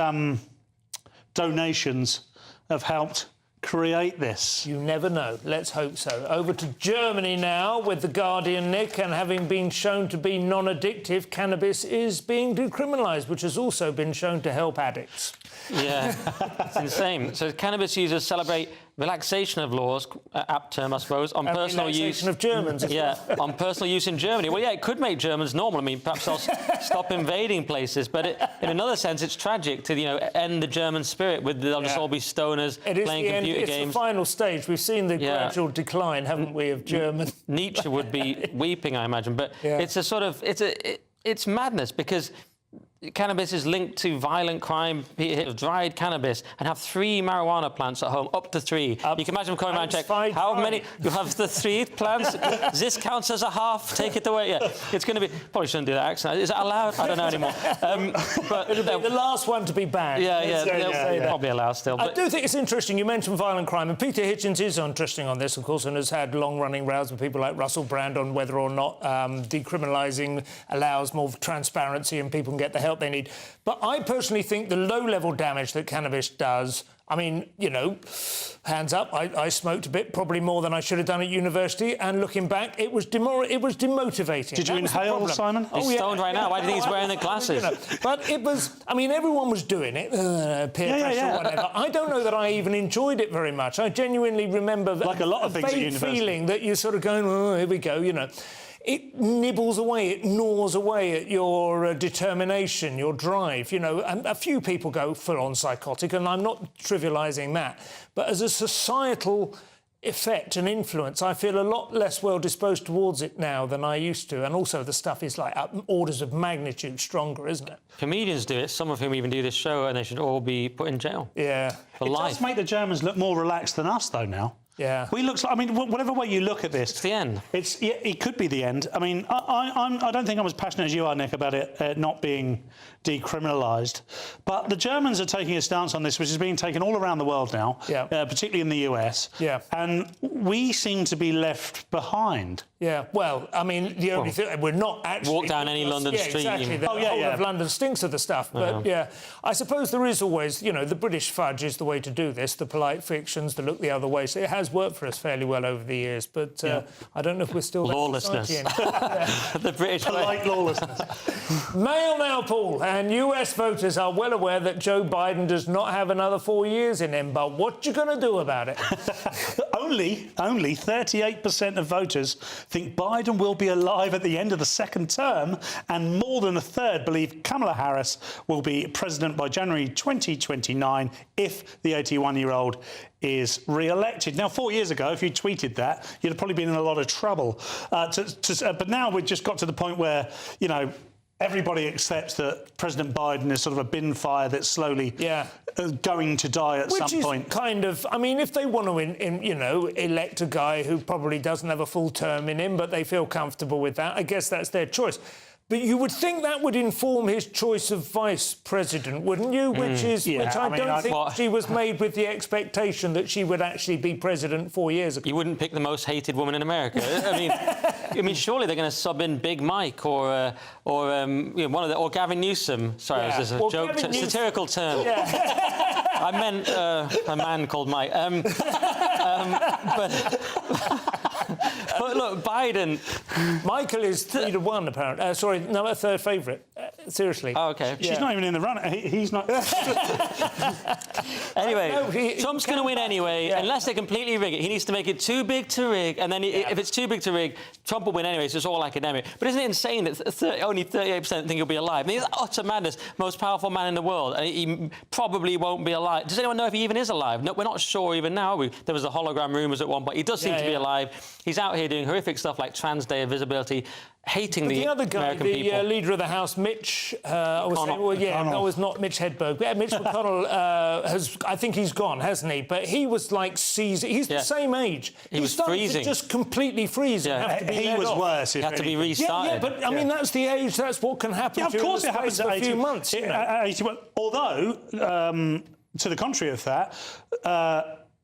donations have helped create this? You never know. Let's hope so. Over to Germany now with The Guardian, Nick, and having been shown to be non-addictive, cannabis is being decriminalised, which has also been shown to help addicts. Yeah, it's insane. So cannabis users celebrate relaxation of laws, apt term, I suppose, on personal use. Relaxation of Germans. Yeah, on personal use in Germany. Well, yeah, it could make Germans normal. I mean, perhaps they'll stop invading places. But in another sense, it's tragic to, end the German spirit with they'll just all be stoners playing computer games. It's the final stage. We've seen the gradual decline, haven't we, of German? Nietzsche would be weeping, I imagine. But it's a sort of it's madness because cannabis is linked to violent crime. People have dried cannabis and have 3 marijuana plants at home, up to 3. You can imagine them coming around and check how many. You have the 3 plants. This counts as a half. Take it away. Yeah, it's going to be. Probably shouldn't do that accent. Is that allowed? I don't know anymore. But it'll be the last one to be banned. Yeah, probably allowed still. But I do think it's interesting. You mentioned violent crime, and Peter Hitchens is interesting on this, of course, and has had long-running rows with people like Russell Brand on whether or not decriminalising allows more transparency and people can get the help they need. But I personally think the low-level damage that cannabis does, I mean, hands up, I smoked a bit, probably more than I should have done at university, and looking back, it was demotivating. Did you inhale, Simon? He's stoned right now. Why do you think he's wearing the glasses? But it was, I mean, everyone was doing it, peer pressure, whatever. I don't know that I even enjoyed it very much. I genuinely remember like a lot of things at university. Feeling that you're sort of going, oh, here we go, It nibbles away, it gnaws away at your determination, your drive. And a few people go full-on psychotic, and I'm not trivialising that. But as a societal effect and influence, I feel a lot less well-disposed towards it now than I used to. And also the stuff is like orders of magnitude stronger, isn't it? Comedians do it, some of whom even do this show, and they should all be put in jail. Yeah. For life. It does make the Germans look more relaxed than us, though, now. Yeah. We look. I mean, whatever way you look at this, it's the end. It could be the end. I mean, I don't think I'm as passionate as you are, Nick, about it not being decriminalised. But the Germans are taking a stance on this, which is being taken all around the world now, particularly in the US. Yeah. And we seem to be left behind. Yeah. Well, I mean, the only thing we're not actually walk down any London street. Exactly. The whole of London stinks of the stuff. But I suppose there is always, the British fudge is the way to do this. The polite fictions, the look the other way. So it has worked for us fairly well over the years. But I don't know if we're still lawlessness. The British polite lawlessness. Mail now, Paul. And US voters are well aware that Joe Biden does not have another 4 years in him. But what you going to do about it? Only 38% of voters think Biden will be alive at the end of the second term, and more than a third believe Kamala Harris will be president by January 2029 if the 81-year-old is re-elected. Now, 4 years ago, if you tweeted that, you'd have probably been in a lot of trouble. But now we've just got to the point where, everybody accepts that President Biden is sort of a bin fire that's slowly going to die at some point. Which is kind of... I mean, if they want to, elect a guy who probably doesn't have a full term in him, but they feel comfortable with that, I guess that's their choice. But you would think that would inform his choice of vice president, wouldn't you? Which I don't think she was made with the expectation that she would actually be president 4 years ago. You wouldn't pick the most hated woman in America. I mean, surely they're going to sub in Big Mike or Gavin Newsom. Sorry, it was just a joke, satirical term. Yeah. I meant a man called Mike. But look, Biden... Michael is 3-1, apparently. Sorry, no, a third favourite. Seriously. Oh, OK. She's not even in the run. He's not... Anyway, Trump's going to win anyway, unless they completely rig it. He needs to make it too big to rig, and then if it's too big to rig, Trump will win anyway, so it's all academic. But isn't it insane that only 38% think he'll be alive? I mean, it's utter madness. Most powerful man in the world, and he probably won't be alive. Does anyone know if he even is alive? No, we're not sure even now. There was the hologram rumours at one point. He does seem to be alive. He's out here doing horrific stuff like Trans Day of Visibility, hating the other guy, American people. The leader of the House, Mitch... was not Mitch Hedberg. Yeah, Mitch McConnell I think he's gone, hasn't he? But he was like seizing... He's the same age. He was freezing. To just completely freeze and have to be He was worse. He had to be restarted. Yeah, but I mean, that's the age. That's what can happen of course it happens for a few months. At 81. Although, to the contrary of that,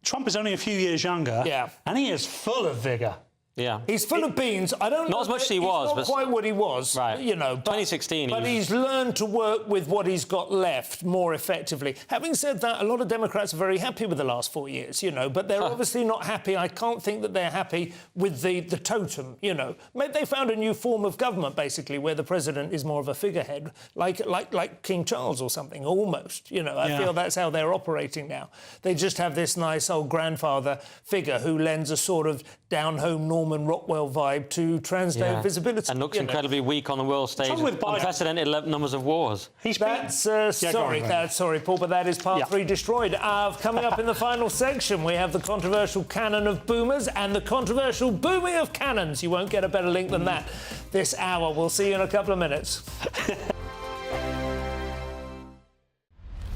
Trump is only a few years younger, and he is full of vigour. Yeah. He's full of beans. I don't know. Not as much as he was. He's not quite what he was, right. You know. 2016. But he's learned to work with what he's got left more effectively. Having said that, a lot of Democrats are very happy with the last 4 years, you know, but they're obviously not happy. I can't think that they're happy with the totem, you know. Maybe they found a new form of government, basically, where the president is more of a figurehead, like King Charles or something, almost, you know. I feel that's how they're operating now. They just have this nice old grandfather figure who lends a sort of down-home Norman Rockwell vibe to Transday visibility. And looks incredibly weak on the world stage. Unprecedented numbers of wars. Sorry, Paul, but that is part 3 destroyed. Coming up in the final section, we have the controversial canon of boomers and the controversial booming of cannons. You won't get a better link than that this hour. We'll see you in a couple of minutes.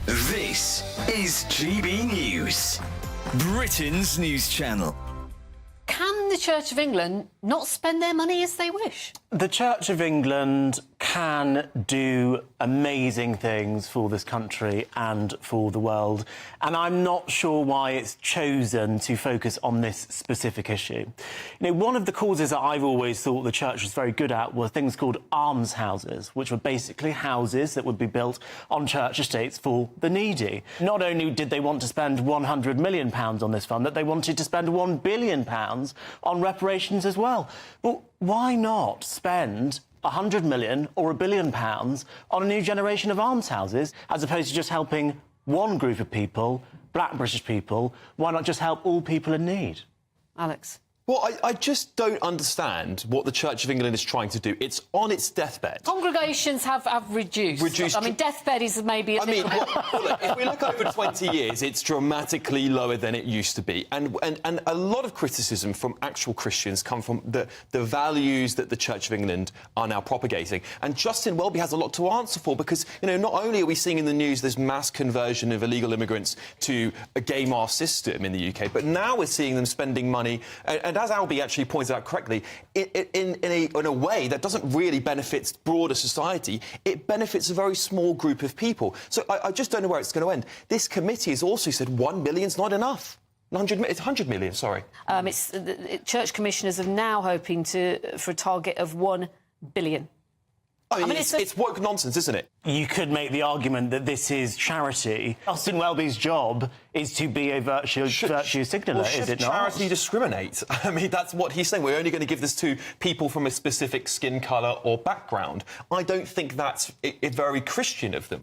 This is GB News, Britain's news channel. Can the Church of England not spend their money as they wish? The Church of England can do amazing things for this country and for the world, and I'm not sure why it's chosen to focus on this specific issue. You know, one of the causes that I've always thought the Church was very good at were things called almshouses, which were basically houses that would be built on church estates for the needy. Not only did they want to spend £100 million on this fund, that they wanted to spend £1 billion on reparations as well. But why not spend 100 million or £1 billion on a new generation of almshouses, as opposed to just helping one group of people, black British people? Why not just help all people in need? Alex? Well, I just don't understand what the Church of England is trying to do. It's on its deathbed. Congregations have reduced. I mean, deathbed is maybe a little bit... Look, if we look over 20 years, it's dramatically lower than it used to be. And a lot of criticism from actual Christians come from the values that the Church of England are now propagating. And Justin Welby has a lot to answer for, because, you know, not only are we seeing in the news this mass conversion of illegal immigrants to a gay mass system in the UK, but now we're seeing them spending money... And as Albie actually pointed out correctly, in a way that doesn't really benefit broader society, it benefits a very small group of people. So I just don't know where it's going to end. This committee has also said £1 million's not enough. It's 100 million, sorry. Church commissioners are now hoping for a target of £1 billion. I mean, it's woke nonsense, isn't it? You could make the argument that this is charity. Justin Welby's job is to be a virtue signaller, is it not? Charity discriminate? I mean, that's what he's saying. We're only going to give this to people from a specific skin colour or background. I don't think that's very Christian of them.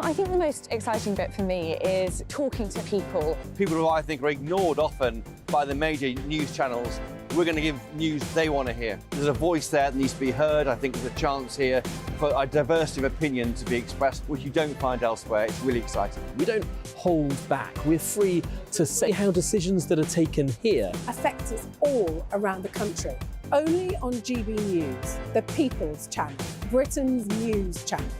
I think the most exciting bit for me is talking to people. People who I think are ignored often by the major news channels. We're going to give news they want to hear. There's a voice there that needs to be heard. I think there's a chance here for a diversity of opinion to be expressed, which you don't find elsewhere. It's really exciting. We don't hold back. We're free to say how decisions that are taken here affect us all around the country. Only on GB News, the People's Channel, Britain's news channel.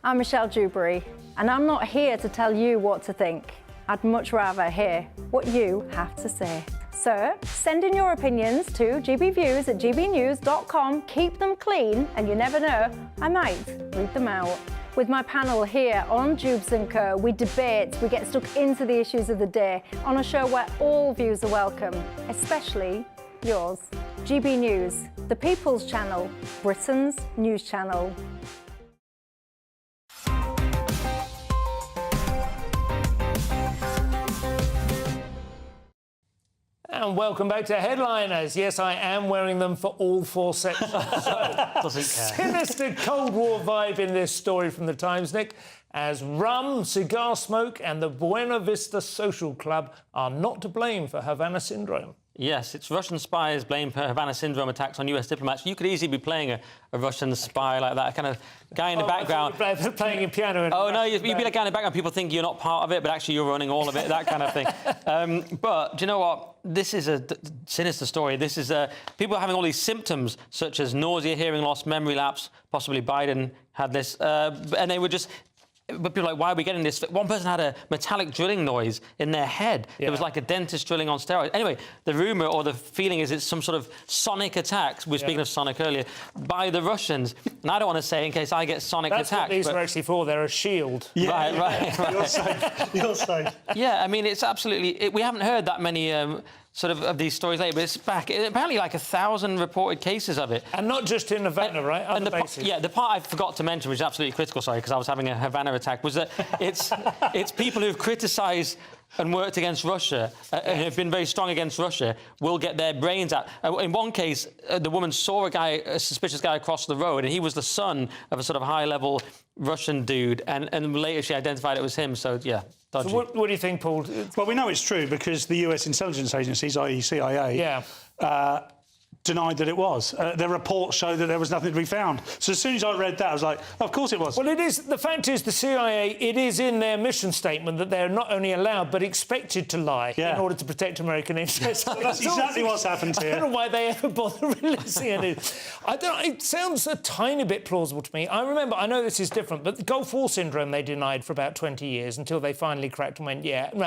I'm Michelle Dewberry, and I'm not here to tell you what to think. I'd much rather hear what you have to say. So send in your opinions to gbviews@gbnews.com. Keep them clean, and you never know, I might read them out. With my panel here on Jubes & Co, we debate, we get stuck into the issues of the day on a show where all views are welcome, especially yours. GB News, the People's Channel, Britain's news channel. And welcome back to Headliners. Yes, I am wearing them for all 4 sections. Doesn't care. Sinister Cold War vibe in this story from the Times, Nick, as rum, cigar smoke and the Buena Vista Social Club are not to blame for Havana Syndrome. Yes, it's Russian spies blamed for Havana Syndrome attacks on US diplomats. You could easily be playing a Russian spy like that, a kind of guy in the background. Playing a piano. You'd be like guy in the background. People think you're not part of it, but actually you're running all of it, that kind of thing. But do you know what? This is a sinister story. This is people having all these symptoms, such as nausea, hearing loss, memory lapse. Possibly Biden had this. And they were just... But people are like, why are we getting this? One person had a metallic drilling noise in their head. Yeah. It was like a dentist drilling on steroids. Anyway, the rumour or the feeling is it's some sort of sonic attacks. We were speaking of sonic earlier, by the Russians. And I don't want to say in case I get sonic attacks. That's what these are actually for. They're a shield. Yeah, right. You're safe. You're safe. Yeah, I mean, it's absolutely... we haven't heard that many of these stories later, but it's back. Apparently, like 1,000 reported cases of it, and not just in Havana, right? And the part I forgot to mention, which is absolutely critical, sorry, because I was having a Havana attack, was that it's people who've criticised and worked against Russia and have been very strong against Russia will get their brains out. In one case, the woman saw a suspicious guy across the road, and he was the son of a sort of high-level Russian dude, and later she identified it was him. So yeah. Dodgy. So what do you think, Paul? Well, we know it's true because the US intelligence agencies, i.e. CIA, denied that it was. Their reports show that there was nothing to be found. So as soon as I read that, I was like, of course it was. Well, it is. The fact is, the CIA, it is in their mission statement that they're not only allowed but expected to lie in order to protect American interests. That's exactly what's happened here. I don't know why they ever bother releasing it. It sounds a tiny bit plausible to me. I know this is different, but the Gulf War syndrome they denied for about 20 years until they finally cracked and went,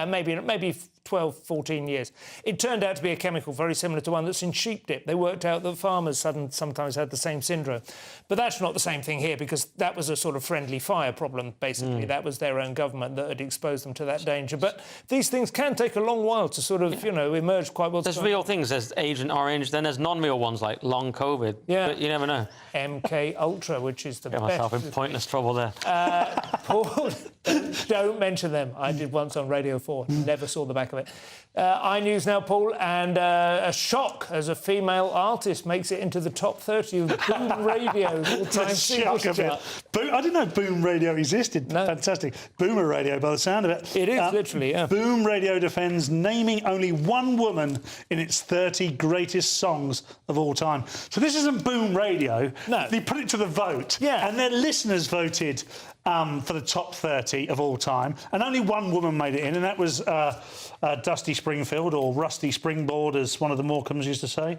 maybe 12, 14 years. It turned out to be a chemical very similar to one that's in sheep dip. They worked out that farmers sometimes had the same syndrome. But that's not the same thing here, because that was a sort of friendly fire problem, basically. That was their own government that had exposed them to that danger. But these things can take a long while to sort of, emerge quite well. There's real things. There's Agent Orange. Then there's non-real ones like long COVID. Yeah. But you never know. MK Ultra, which is the best. Get myself in pointless trouble there. Paul, don't mention them. I did once on Radio 4. Never saw the back of it. iNews now, Paul, and a shock as a female artist makes it into the top 30 of Boom Radio's all-time singles chart. I didn't know Boom Radio existed. No. Fantastic. Boomer Radio, by the sound of it. It is, literally, yeah. Boom Radio defends naming only one woman in its 30 greatest songs of all time. So this isn't Boom Radio. No. They put it to the vote. Yeah. And their listeners voted for the top 30 of all time. And only one woman made it in, and that was Dusty Springfield, or Rusty Springboard, as one of the Morecambes used to say.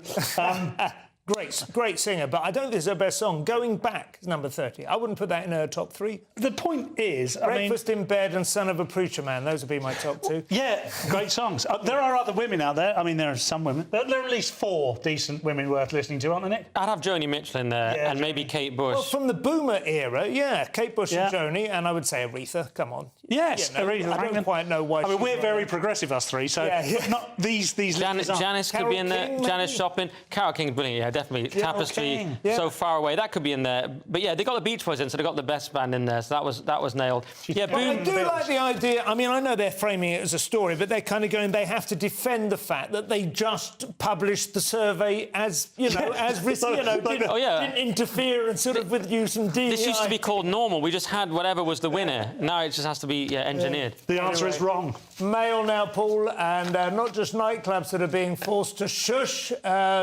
Great singer, but I don't think it's her best song. Going Back is number 30. I wouldn't put that in her top 3. The point is, Breakfast in Bed and Son of a Preacher Man, those would be my top 2. Yeah, great songs. There are other women out there. I mean, there are some women. But there are at least 4 decent women worth listening to, aren't there, Nick? I'd have Joni Mitchell in there, and maybe Kate Bush. Well, from the Boomer era, Kate Bush and Joni, and I would say Aretha. Come on. Yes, Aretha. I don't quite know why. I mean, we're very progressive, us three, so not these Janice could be in there. King, Janis Joplin. Carole King's brilliant, yeah, definitely. Tapestry, So Far Away, that could be in there. But yeah, they got the Beach Boys in, so they got the best band in there. So that was nailed. Yeah, Boom. I do like the idea. I mean, I know they're framing it as a story, but they're kind of going. They have to defend the fact that they just published the survey as didn't interfere and sort of with use and DEI. This used to be called normal. We just had whatever was the winner. Now it just has to be engineered. The answer is wrong. Mail now, Paul, and not just nightclubs that are being forced to shush.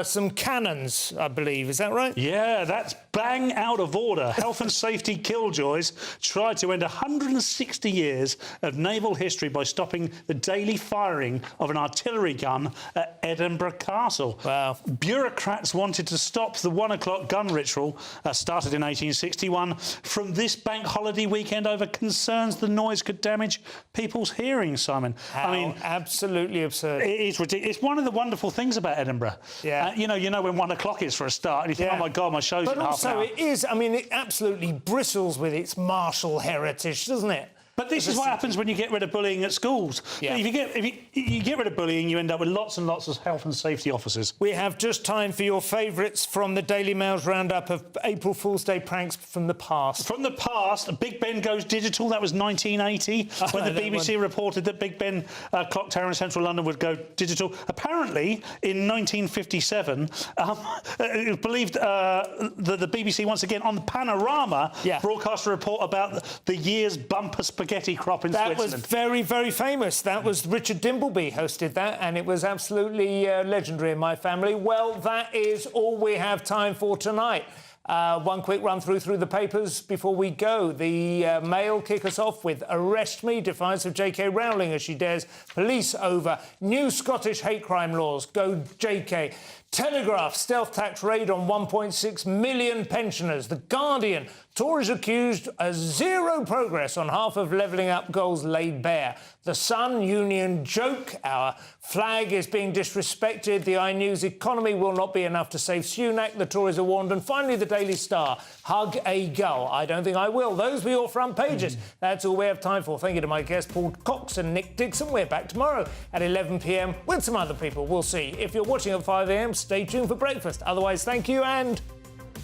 Some cannons, I believe. Is that right? Yeah, that's bang out of order. Health and safety killjoys tried to end 160 years of naval history by stopping the daily firing of an artillery gun at Edinburgh Castle. Wow. Bureaucrats wanted to stop the 1 o'clock gun ritual, started in 1861, from this bank holiday weekend over concerns the noise could damage people's hearing, Simon. I mean, absolutely absurd. It is ridiculous. It's one of the wonderful things about Edinburgh. Yeah. You know when 1 o'clock is for a start, and you think, oh my God, my show's in half an hour. But also it is, I mean, it absolutely bristles with its martial heritage, doesn't it? But this is what happens when you get rid of bullying at schools. Yeah. If you get rid of bullying, you end up with lots and lots of health and safety officers. We have just time for your favourites from the Daily Mail's roundup of April Fool's Day pranks from the past. From the past, Big Ben goes digital. That was 1980, when the BBC reported that Big Ben clock tower in central London would go digital. Apparently, in 1957, it was believed that the BBC, once again, on Panorama, broadcast a report about the year's bumper spaghetti crop in Switzerland. That was very, very famous. That was Richard Dimbleby hosted that, and it was absolutely legendary in my family. Well, that is all we have time for tonight. One quick run through the papers before we go. The Mail kick us off with Arrest Me, defiance of J.K. Rowling as she dares police over new Scottish hate crime laws. Go J.K. Telegraph, stealth tax raid on 1.6 million pensioners. The Guardian, Tories accused as zero progress on half of levelling up goals laid bare. The Sun, union joke, our flag is being disrespected. The iNews economy will not be enough to save Sunak, the Tories are warned. And finally, the Daily Star, hug a gull. I don't think I will. Those were your front pages. That's all we have time for. Thank you to my guests, Paul Cox and Nick Dixon. We're back tomorrow at 11 p.m. with some other people. We'll see. If you're watching at 5 a.m, stay tuned for breakfast. Otherwise, thank you and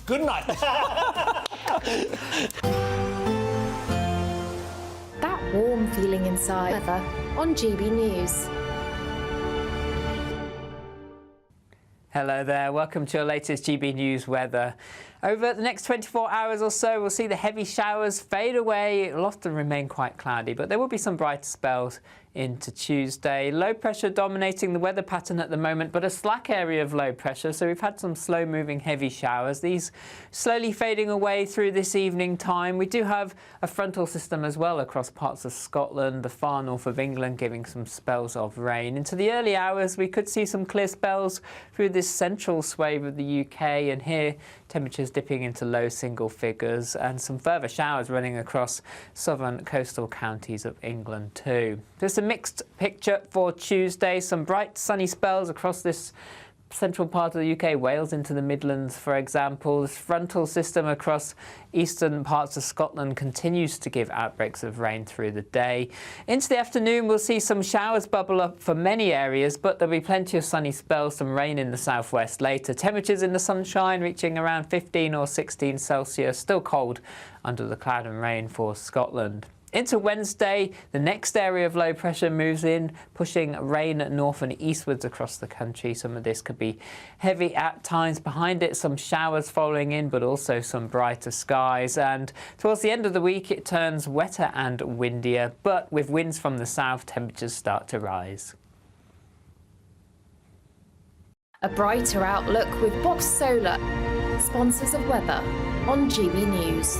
good night. That warm feeling inside. Weather on GB News. Hello there, welcome to your latest GB News weather. Over the next 24 hours or so, we'll see the heavy showers fade away. It'll often remain quite cloudy, but there will be some brighter spells into Tuesday. Low pressure dominating the weather pattern at the moment, but a slack area of low pressure, so we've had some slow-moving heavy showers. These slowly fading away through this evening time. We do have a frontal system as well across parts of Scotland, the far north of England, giving some spells of rain. Into the early hours, we could see some clear spells through this central swathe of the UK, and here temperatures dipping into low single figures, and some further showers running across southern coastal counties of England too. There's a mixed picture for Tuesday. Some bright sunny spells across this central part of the UK, Wales into the Midlands, for example. This frontal system across eastern parts of Scotland continues to give outbreaks of rain through the day. Into the afternoon, we'll see some showers bubble up for many areas, but there'll be plenty of sunny spells, some rain in the southwest later. Temperatures in the sunshine reaching around 15 or 16 Celsius, still cold under the cloud and rain for Scotland. Into Wednesday, the next area of low pressure moves in, pushing rain north and eastwards across the country. Some of this could be heavy at times. Behind it, some showers following in, but also some brighter skies. And towards the end of the week, it turns wetter and windier, but with winds from the south, temperatures start to rise. A brighter outlook with Box Solar, sponsors of weather on GB News.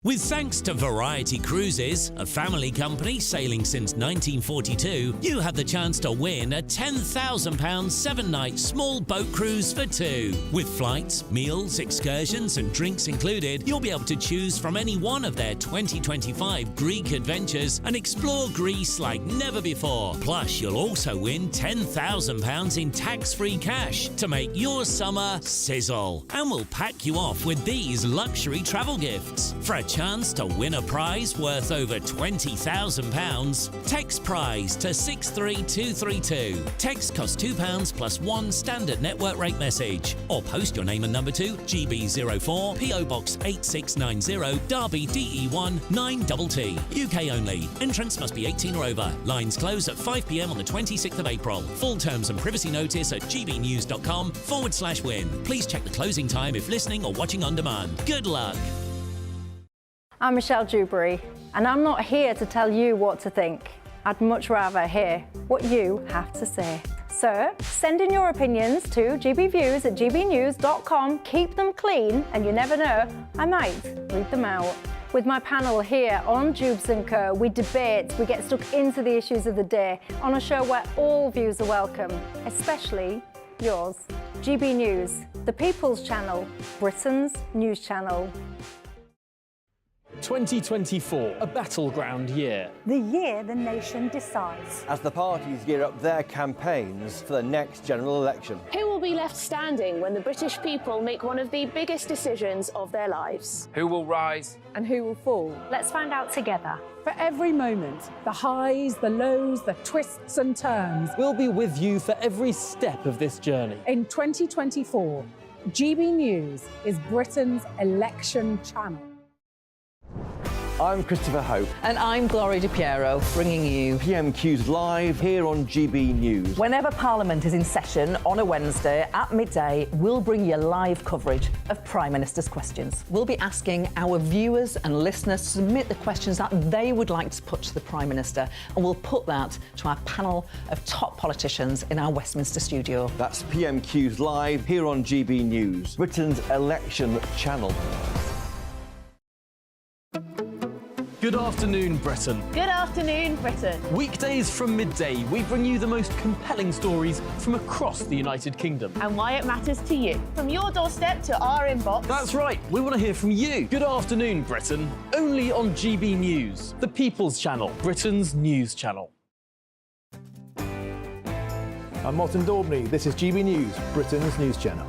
With thanks to Variety Cruises, a family company sailing since 1942, you have the chance to win a £10,000 7-night small boat cruise for two. With flights, meals, excursions and drinks included, you'll be able to choose from any one of their 2025 Greek adventures and explore Greece like never before. Plus, you'll also win £10,000 in tax-free cash to make your summer sizzle. And we'll pack you off with these luxury travel gifts. For a chance to win a prize worth over £20,000, text prize to 63232. Text costs £2 plus one standard network rate message. Or post your name and number to GB04 PO Box 8690 Derby DE1 9TT. UK only. Entrance must be 18 or over. Lines close at 5 p.m. on the 26th of April. Full terms and privacy notice at gbnews.com/win. Please check the closing time if listening or watching on demand. Good luck. I'm Michelle Dewberry, and I'm not here to tell you what to think. I'd much rather hear what you have to say. So send in your opinions to gbviews@gbnews.com. Keep them clean, and you never know, I might read them out. With my panel here on Jubes & Co, we debate, we get stuck into the issues of the day on a show where all views are welcome, especially yours. GB News, the People's Channel, Britain's news channel. 2024, a battleground year. The year the nation decides. As the parties gear up their campaigns for the next general election. Who will be left standing when the British people make one of the biggest decisions of their lives? Who will rise? And who will fall? Let's find out together. For every moment, the highs, the lows, the twists and turns. We'll be with you for every step of this journey. In 2024, GB News is Britain's election channel. I'm Christopher Hope. And I'm Gloria Di Piero, bringing you PMQ's live here on GB News. Whenever Parliament is in session on a Wednesday at midday, we'll bring you live coverage of Prime Minister's questions. We'll be asking our viewers and listeners to submit the questions that they would like to put to the Prime Minister, and we'll put that to our panel of top politicians in our Westminster studio. That's PMQ's live here on GB News, Britain's election channel. Good afternoon, Britain. Good afternoon, Britain. Weekdays from midday, we bring you the most compelling stories from across the United Kingdom. And why it matters to you. From your doorstep to our inbox. That's right, we want to hear from you. Good afternoon, Britain. Only on GB News, the People's Channel, Britain's news channel. I'm Martin Daubney. This is GB News, Britain's news channel.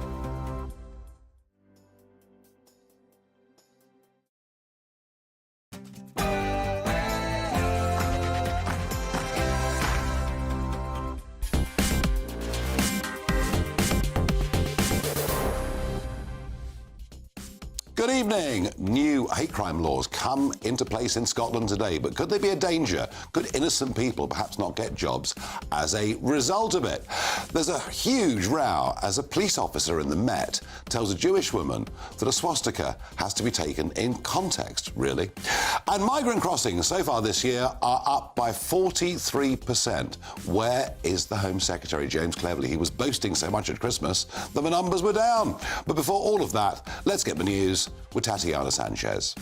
Good evening. New hate crime laws come into place in Scotland today, but could they be a danger? Could innocent people perhaps not get jobs as a result of it? There's a huge row as a police officer in the Met tells a Jewish woman that a swastika has to be taken in context, really. And migrant crossings so far this year are up by 43%. Where is the Home Secretary, James Cleverly? He was boasting so much at Christmas that the numbers were down. But before all of that, let's get the news with Tatiana Sanchez.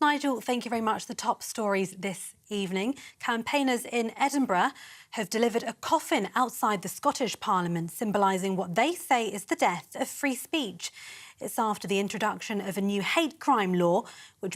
Nigel, thank you very much. The top stories this evening. Campaigners in Edinburgh have delivered a coffin outside the Scottish Parliament, symbolising what they say is the death of free speech. It's after the introduction of a new hate crime law, which